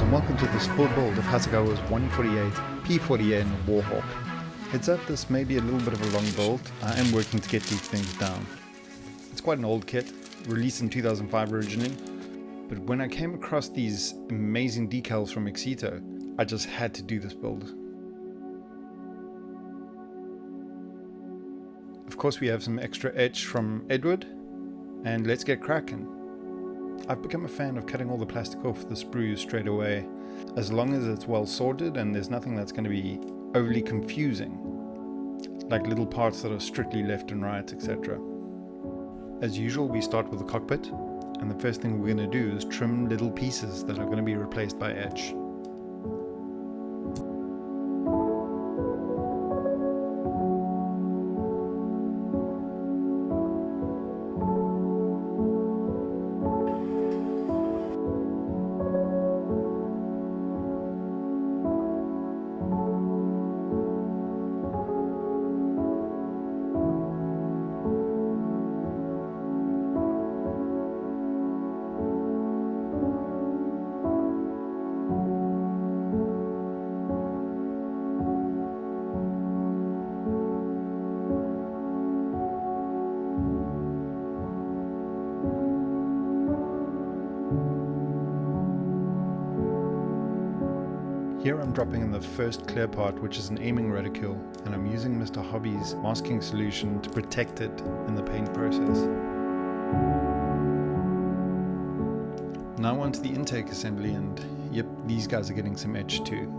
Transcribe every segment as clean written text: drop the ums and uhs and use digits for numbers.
and welcome to this full build of Hasegawa's 148 P40N Warhawk. Heads up, this may be a little bit of a long build. I am working to get these things down. It's quite an old kit, released in 2005 originally, but when I came across these amazing decals from Exito, I just had to do this build. Of course, we have some extra etch from Edward, and let's get cracking. I've become a fan of cutting all the plastic off the sprues straight away, as long as it's well sorted and there's nothing that's going to be overly confusing, like little parts that are strictly left and right, etc. As usual, we start with the cockpit, and the first thing we're going to do is trim little pieces that are going to be replaced by etch. Here I'm dropping in the first clear part, which is an aiming reticule, and I'm using Mr. Hobby's masking solution to protect it in the paint process. Now onto the intake assembly, and yep, these guys are getting some etch too.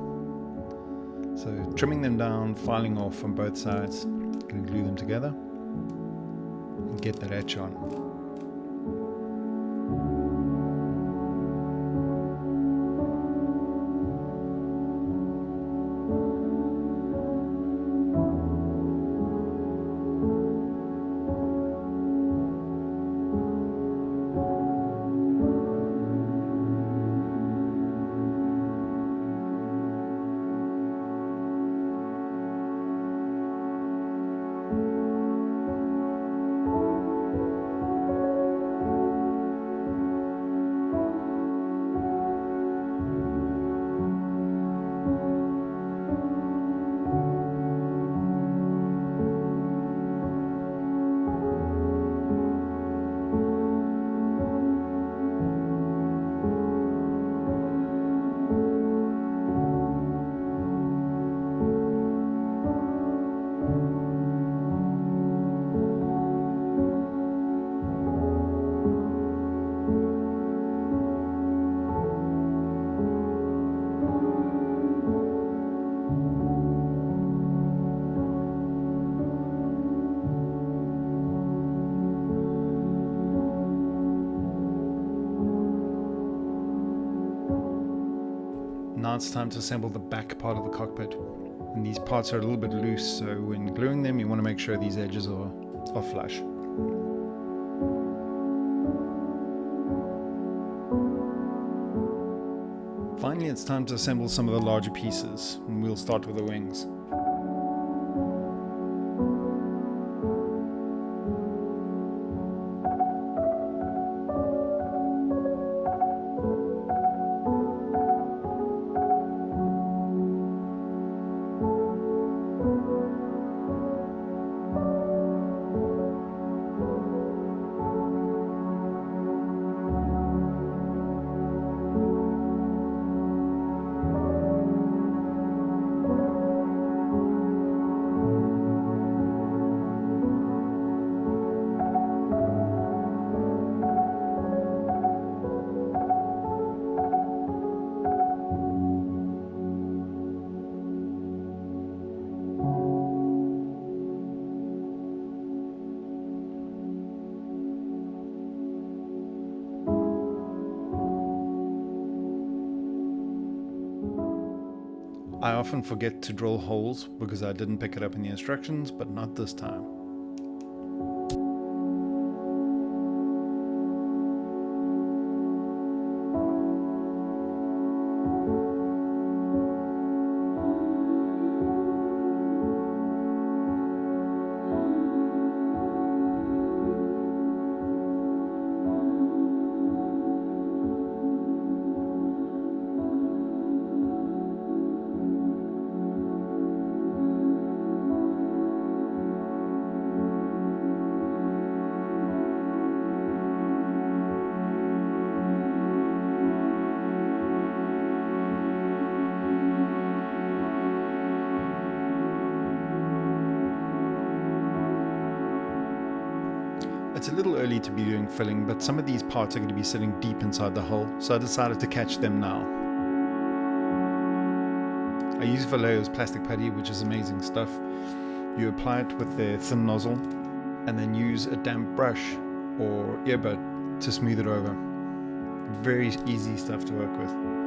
So trimming them down, filing off on both sides, gonna glue them together and get that etch on. Now it's time to assemble the back part of the cockpit, and these parts are a little bit loose, so when gluing them you want to make sure these edges are flush. Finally, it's time to assemble some of the larger pieces, and we'll start with the wings. I often forget to drill holes because I didn't pick it up in the instructions, but not this time. It's a little early to be doing filling, but some of these parts are going to be sitting deep inside the hull, so I decided to catch them now. I use Vallejo's plastic putty, which is amazing stuff. You apply it with the thin nozzle and then use a damp brush or earbud to smooth it over. Very easy stuff to work with.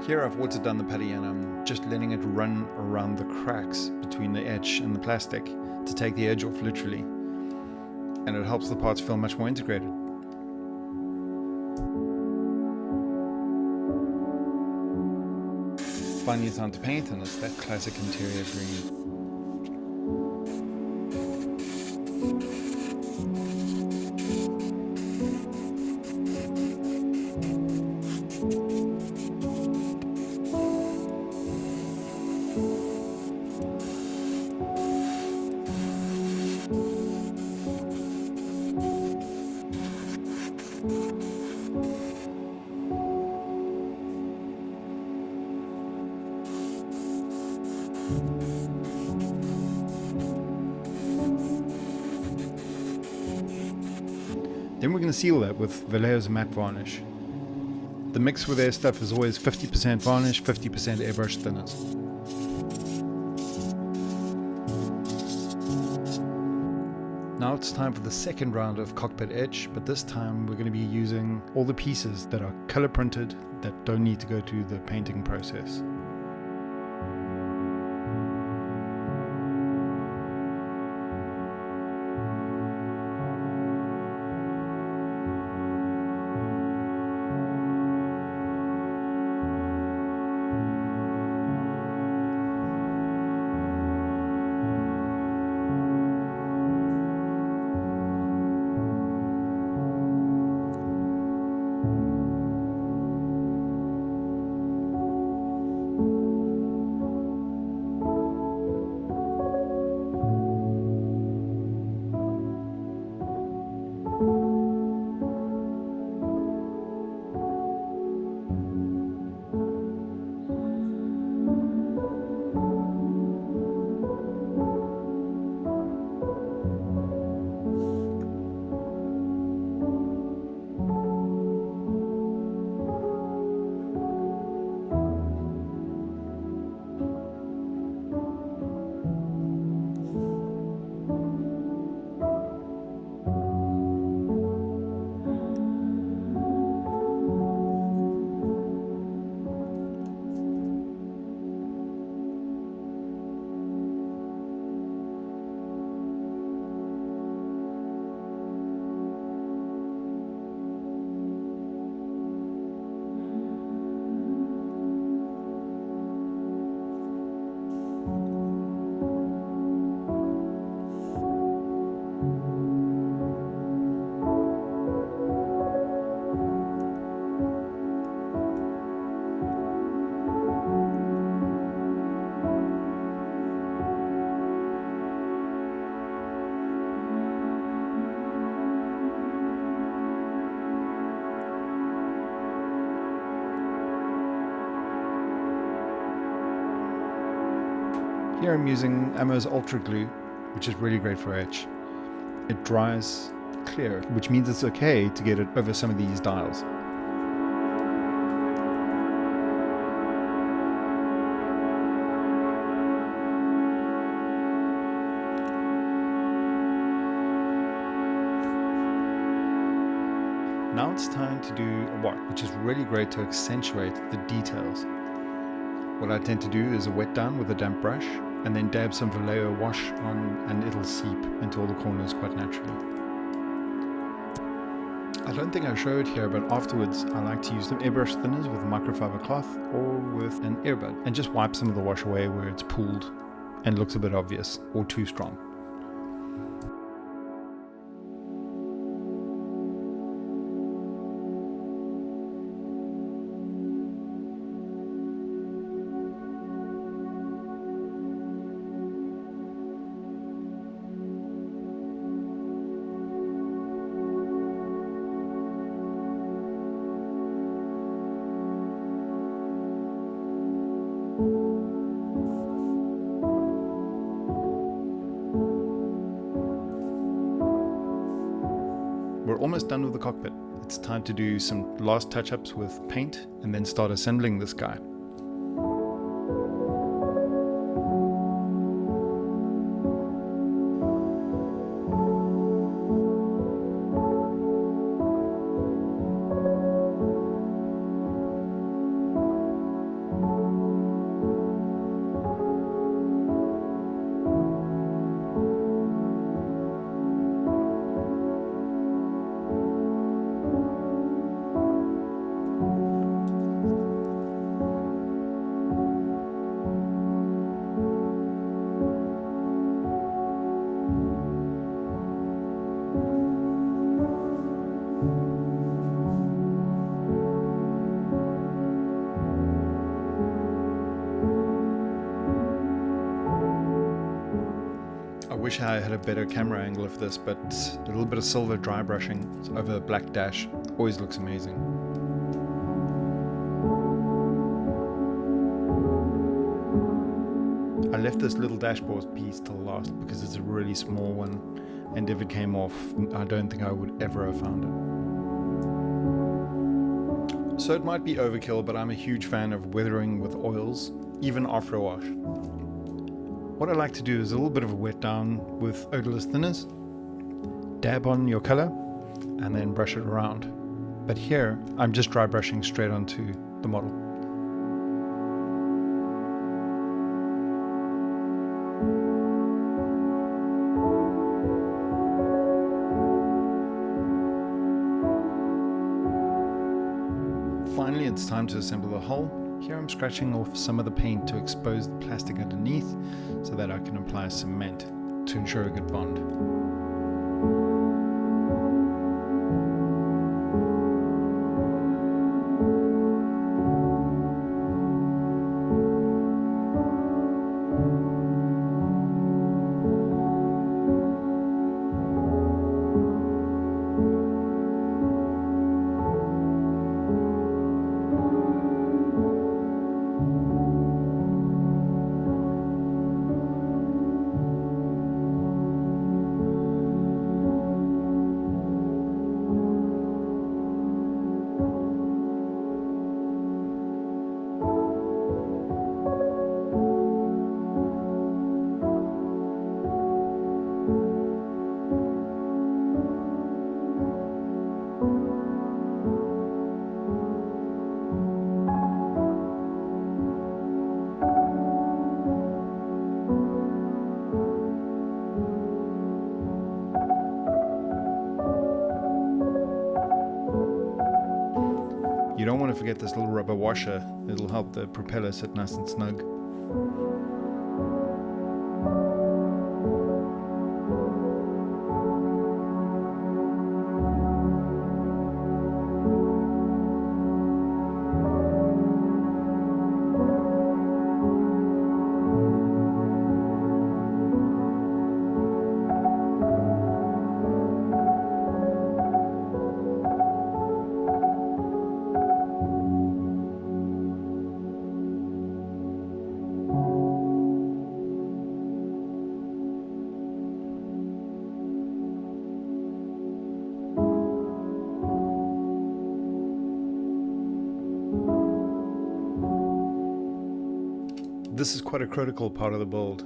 Here I've watered down the putty and I'm just letting it run around the cracks between the etch and the plastic to take the edge off, literally. And it helps the parts feel much more integrated. Finally it's time to paint, and it's that classic interior green. Then we're going to seal that with Vallejo's matte varnish. The mix with their stuff is always 50% varnish, 50% airbrush thinners. Now it's time for the second round of Cockpit Etch, but this time we're going to be using all the pieces that are color printed that don't need to go through the painting process. Here I'm using Ammo's Ultra Glue, which is really great for etch. It dries clear, which means it's okay to get it over some of these dials. Now it's time to do a wash, which is really great to accentuate the details. What I tend to do is a wet down with a damp brush and then dab some Vallejo wash on, and it'll seep into all the corners quite naturally. I don't think I show it here, but afterwards I like to use some airbrush thinners with a microfiber cloth or with an earbud and just wipe some of the wash away where it's pooled and looks a bit obvious or too strong. almost done with the cockpit. It's time to do some last touch-ups with paint and then start assembling this guy. I wish I had a better camera angle of this, but a little bit of silver dry brushing over a black dash always looks amazing. I left this little dashboard piece till last because it's a really small one, and if it came off, I don't think I would ever have found it. So it might be overkill, but I'm a huge fan of weathering with oils, even after a wash. What I like to do is a little bit of a wet down with odorless thinners, dab on your color, and then brush it around. But here, I'm just dry brushing straight onto the model. Finally, it's time to assemble the hull. Here I'm scratching off some of the paint to expose the plastic underneath so that I can apply cement to ensure a good bond. You don't want to forget this little rubber washer. It'll help the propeller sit nice and snug. This is quite a critical part of the build.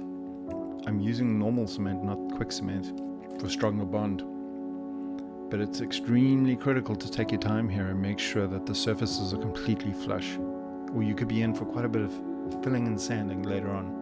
I'm using normal cement, not quick cement, for stronger bond. But it's extremely critical to take your time here and make sure that the surfaces are completely flush, or you could be in for quite a bit of filling and sanding later on.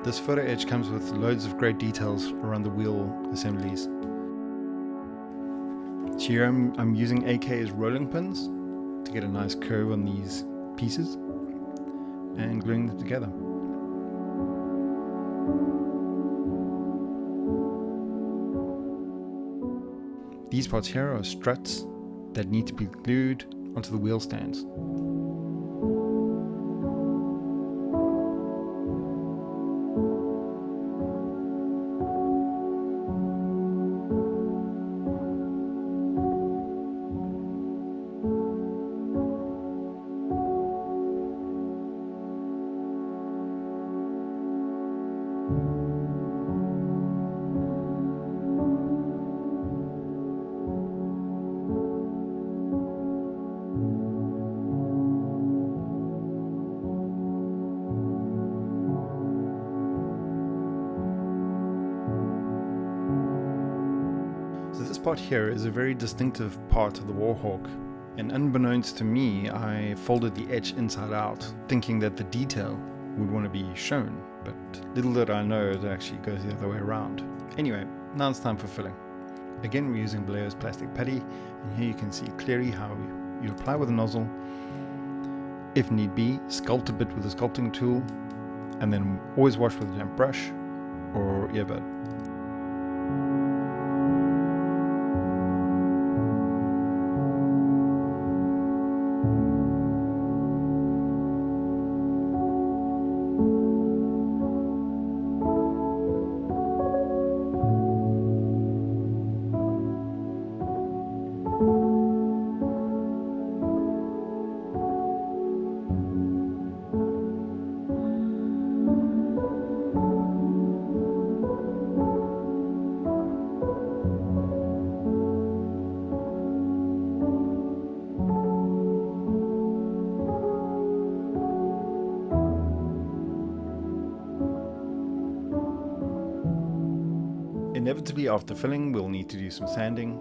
This photo etch comes with loads of great details around the wheel assemblies. So here I'm using AK as rolling pins to get a nice curve on these pieces and gluing them together. These parts here are struts that need to be glued onto the wheel stands. So this part here is a very distinctive part of the Warhawk, and unbeknownst to me, I folded the etch inside out, thinking that the detail would want to be shown, but little did I know it actually goes the other way around. Anyway, now it's time for filling. Again, we're using Vallejo's plastic putty, and here you can see clearly how you apply with a nozzle. If need be, sculpt a bit with a sculpting tool, and then always wash with a damp brush or earbud. Inevitably after filling we'll need to do some sanding.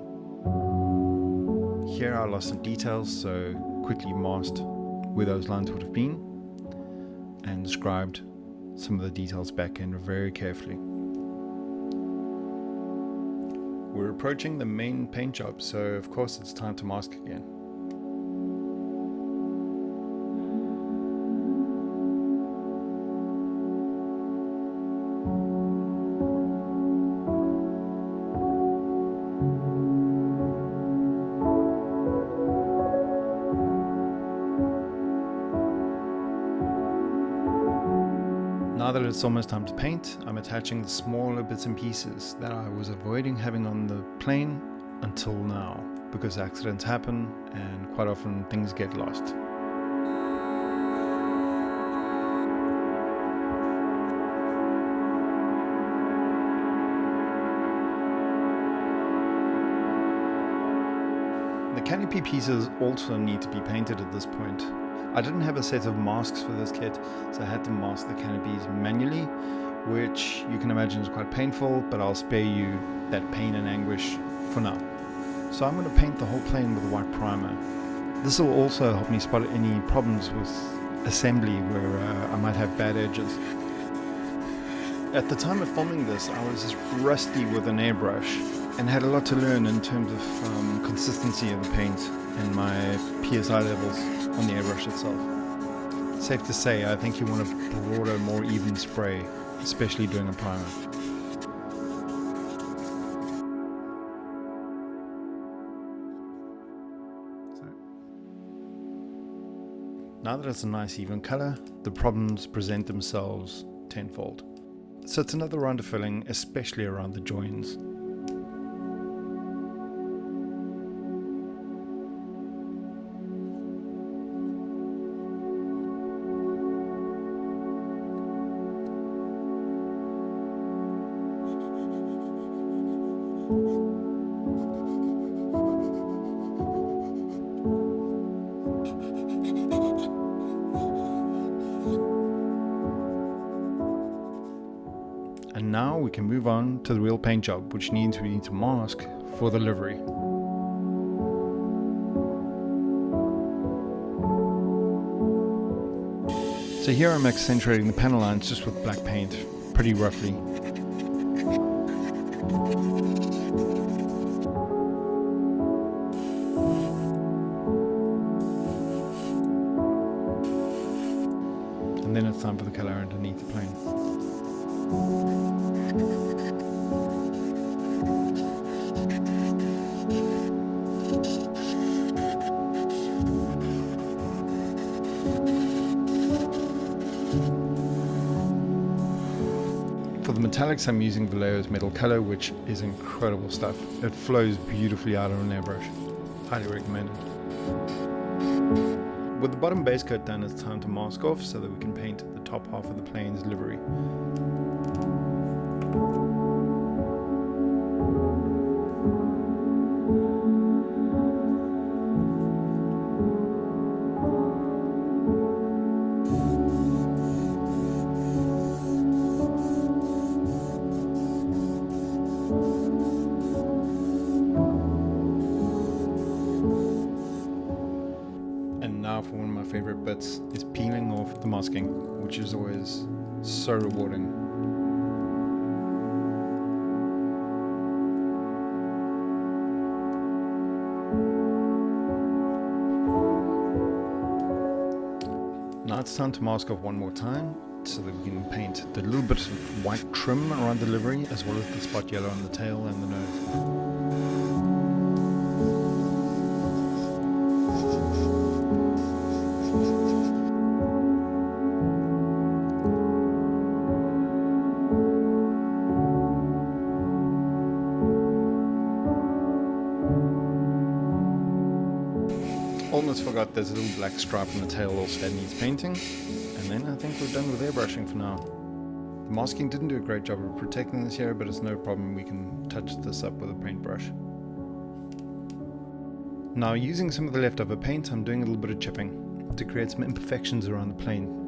Here I lost some details, so quickly masked where those lines would have been and scribed some of the details back in very carefully. We're approaching the main paint job, so of course it's time to mask again. Now that it's almost time to paint, I'm attaching the smaller bits and pieces that I was avoiding having on the plane until now, because accidents happen and quite often things get lost. The canopy pieces also need to be painted at this point. I didn't have a set of masks for this kit, so I had to mask the canopies manually, which you can imagine is quite painful, but I'll spare you that pain and anguish for now. So I'm going to paint the whole plane with a white primer. This will also help me spot any problems with assembly where I might have bad edges. At the time of filming this, I was just rusty with an airbrush and had a lot to learn in terms of consistency of the paint and my PSI levels on the airbrush itself. Safe to say, I think you want a broader, more even spray, especially doing a primer. Now that it's a nice even color, the problems present themselves tenfold. So it's another round of filling, especially around the joins. And now we can move on to the real paint job, which means we need to mask for the livery. So here I'm accentuating the panel lines just with black paint, pretty roughly. And then it's time for the colour underneath the plane. For the metallics, I'm using Vallejo's metal color, which is incredible stuff. It flows beautifully out on an airbrush. Highly recommended. With the bottom base coat done, it's time to mask off so that we can paint the top half of the plane's livery. Now for one of my favorite bits is peeling off the masking, which is always so rewarding. Now it's time to mask off one more time so that we can paint the little bit of white trim around the livery as well as the spot yellow on the tail and the nose. Almost forgot there's a little black stripe on the tail also that needs painting, and then I think we're done with airbrushing for now. The masking didn't do a great job of protecting this here, but it's no problem, we can touch this up with a paintbrush. Now using some of the leftover paint, I'm doing a little bit of chipping to create some imperfections around the plane.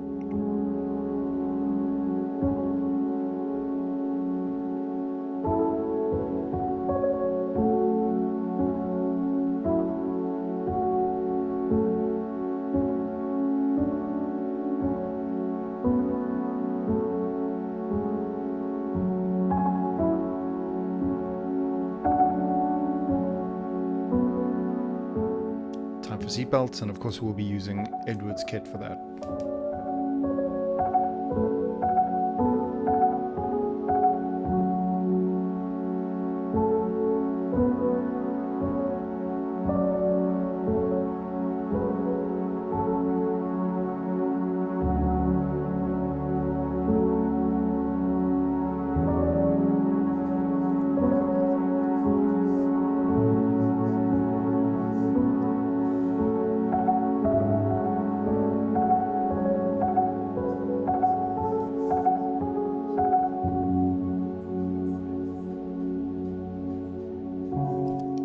For seatbelts, and of course we'll be using Edward's kit for that.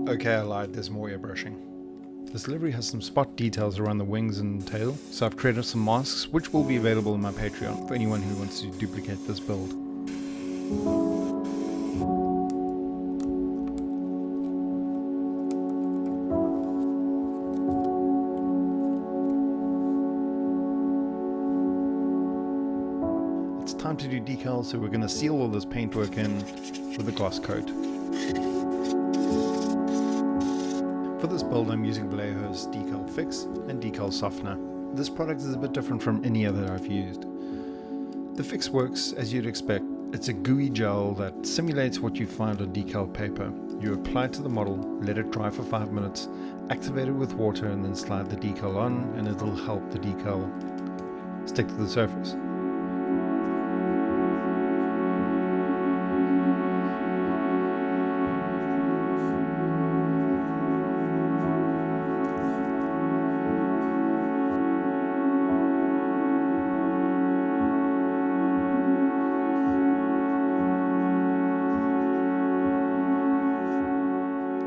Okay, I lied, there's more airbrushing. This livery has some spot details around the wings and tail, so I've created some masks which will be available on my Patreon for anyone who wants to duplicate this build. It's time to do decals, so we're going to seal all this paintwork in with a gloss coat. For this build I'm using Vallejo's Decal Fix and Decal Softener. This product is a bit different from any other I've used. The fix works as you'd expect. It's a gooey gel that simulates what you find on decal paper. You apply it to the model, let it dry for 5 minutes, activate it with water and then slide the decal on and it'll help the decal stick to the surface.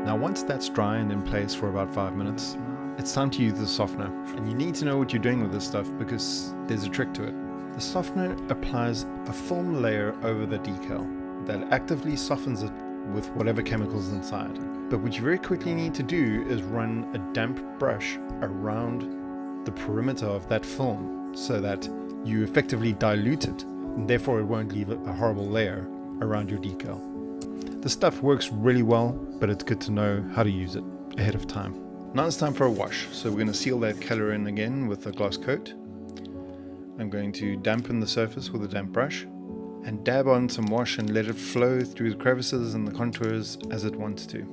Now once that's dry and in place for about 5 minutes, it's time to use the softener. And you need to know what you're doing with this stuff because there's a trick to it. The softener applies a film layer over the decal that actively softens it with whatever chemicals inside. But what you very quickly need to do is run a damp brush around the perimeter of that film so that you effectively dilute it and therefore it won't leave a horrible layer around your decal. The stuff works really well, but it's good to know how to use it ahead of time. Now it's time for a wash, so we're going to seal that colour in again with a gloss coat. I'm going to dampen the surface with a damp brush and dab on some wash and let it flow through the crevices and the contours as it wants to.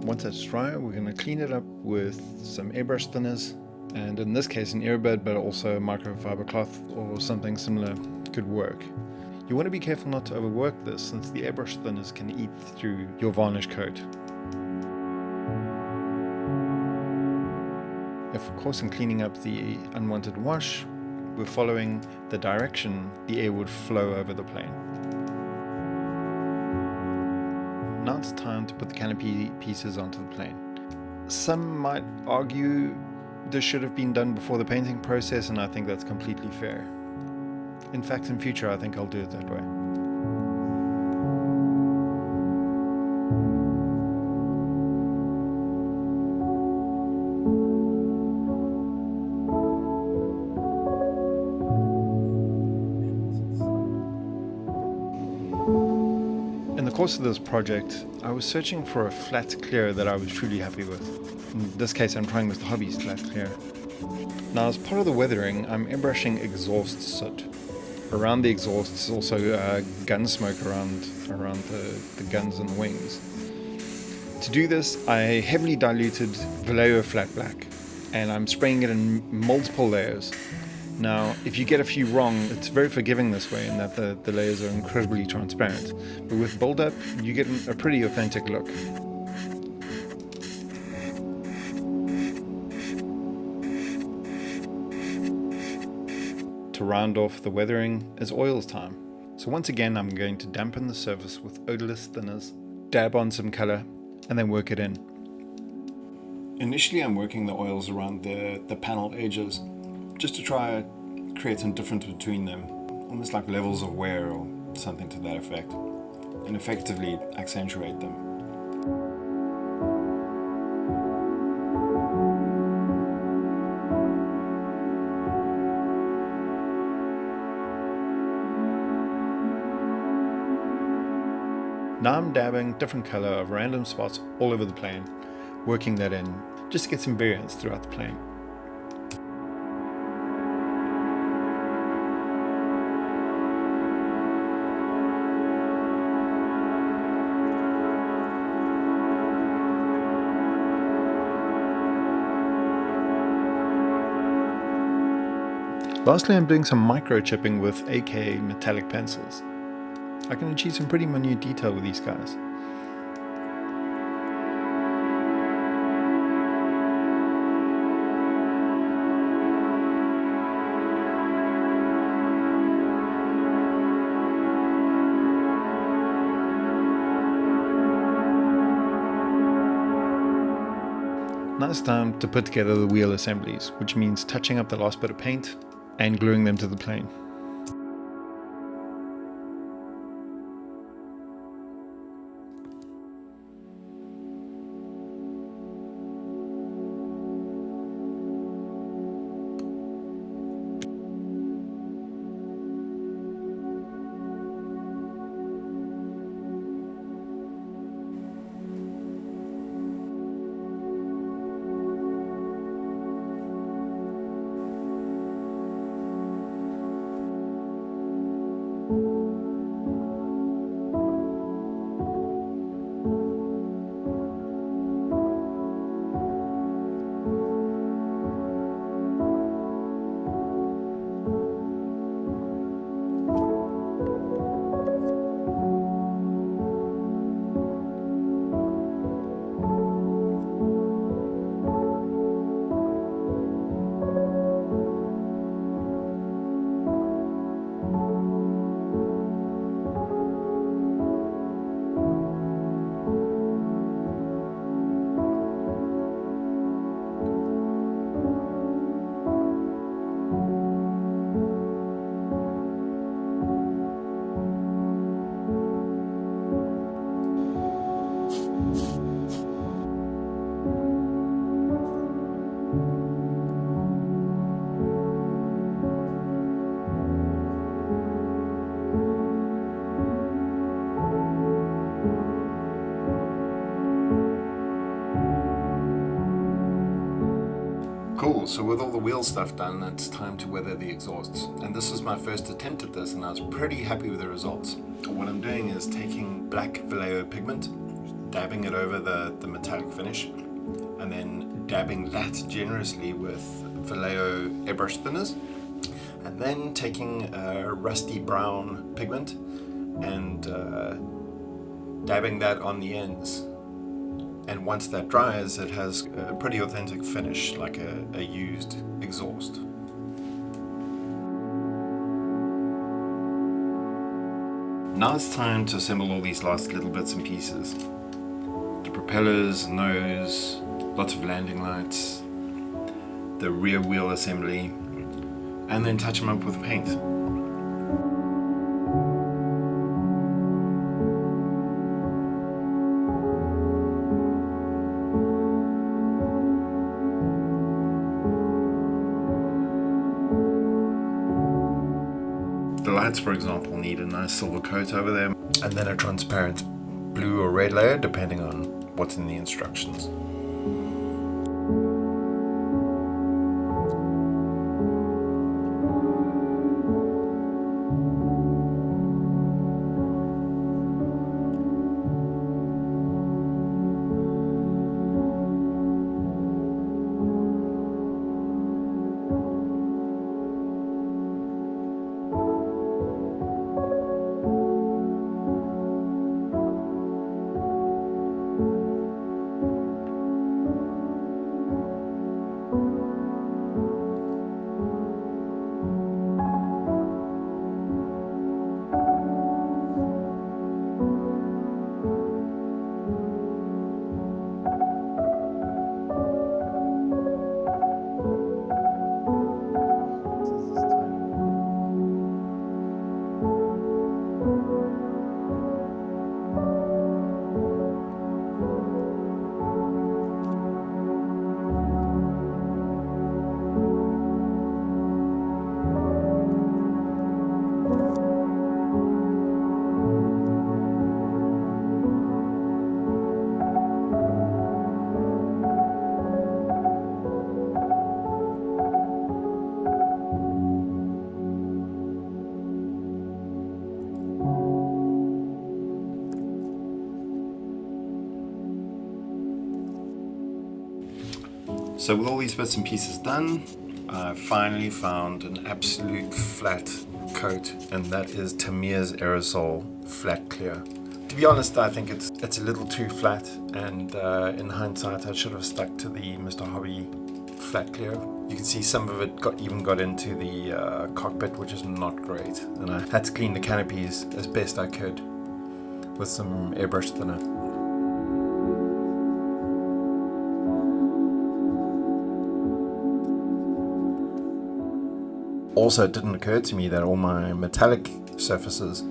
Once that's dry, we're going to clean it up with some airbrush thinners, and in this case an earbud, but also a microfiber cloth or something similar could work. You want to be careful not to overwork this, since the airbrush thinners can eat through your varnish coat. If, of course, in cleaning up the unwanted wash, we're following the direction the air would flow over the plane. Now it's time to put the canopy pieces onto the plane. Some might argue this should have been done before the painting process, and I think that's completely fair. In fact, in future I think I'll do it that way. In the course of this project, I was searching for a flat clear that I was truly happy with. In this case, I'm trying with the Hobby's flat clear. Now, as part of the weathering, I'm airbrushing exhaust soot. Around the exhaust is also gun smoke around the guns and the wings. To do this, I heavily diluted Vallejo flat black, and I'm spraying it in multiple layers. Now, if you get a few wrong, it's very forgiving this way in that the layers are incredibly transparent. But with build-up, you get a pretty authentic look. To round off the weathering is oils time. So once again, I'm going to dampen the surface with odorless thinners, dab on some color, and then work it in. Initially, I'm working the oils around the panel edges, just to try create some difference between them, almost like levels of wear or something to that effect, and effectively accentuate them. Now I'm dabbing different color of random spots all over the plane, working that in, just to get some variance throughout the plane. Lastly, I'm doing some microchipping with AK metallic pencils. I can achieve some pretty minute detail with these guys. Now it's time to put together the wheel assemblies, which means touching up the last bit of paint and gluing them to the plane. Cool, so with all the wheel stuff done, it's time to weather the exhausts. And this was my first attempt at this, and I was pretty happy with the results. What I'm doing is taking black Vallejo pigment, dabbing it over the metallic finish, and then dabbing that generously with Vallejo airbrush thinners, and then taking rusty brown pigment and dabbing that on the ends. And once that dries, it has a pretty authentic finish, like a used exhaust. Now it's time to assemble all these last little bits and pieces. The propellers, nose, lots of landing lights, the rear wheel assembly, and then touch them up with paint. The lights, for example, need a nice silver coat over them, and then a transparent blue or red layer depending on what's in the instructions. So with all these bits and pieces done, I finally found an absolute flat coat, and that is Tamiya's Aerosol Flat Clear. To be honest, I think it's a little too flat, and in hindsight I should have stuck to the Mr. Hobby Flat Clear. You can see some of it even got into the cockpit, which is not great, and I had to clean the canopies as best I could with some airbrush thinner. Also, it didn't occur to me that all my metallic surfaces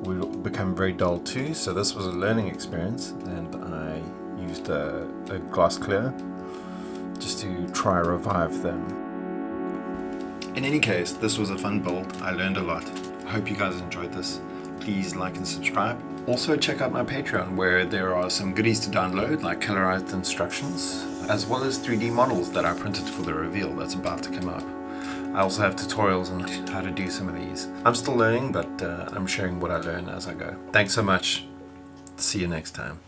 would become very dull too, so this was a learning experience, and I used a glass clear just to try revive them. In any case, this was a fun build. I learned a lot. I hope you guys enjoyed this. Please like and subscribe. Also check out my Patreon, where there are some goodies to download, like colorized instructions, as well as 3D models that I printed for the reveal that's about to come up. I also have tutorials on how to do some of these. I'm still learning, but I'm sharing what I learn as I go. Thanks so much. See you next time.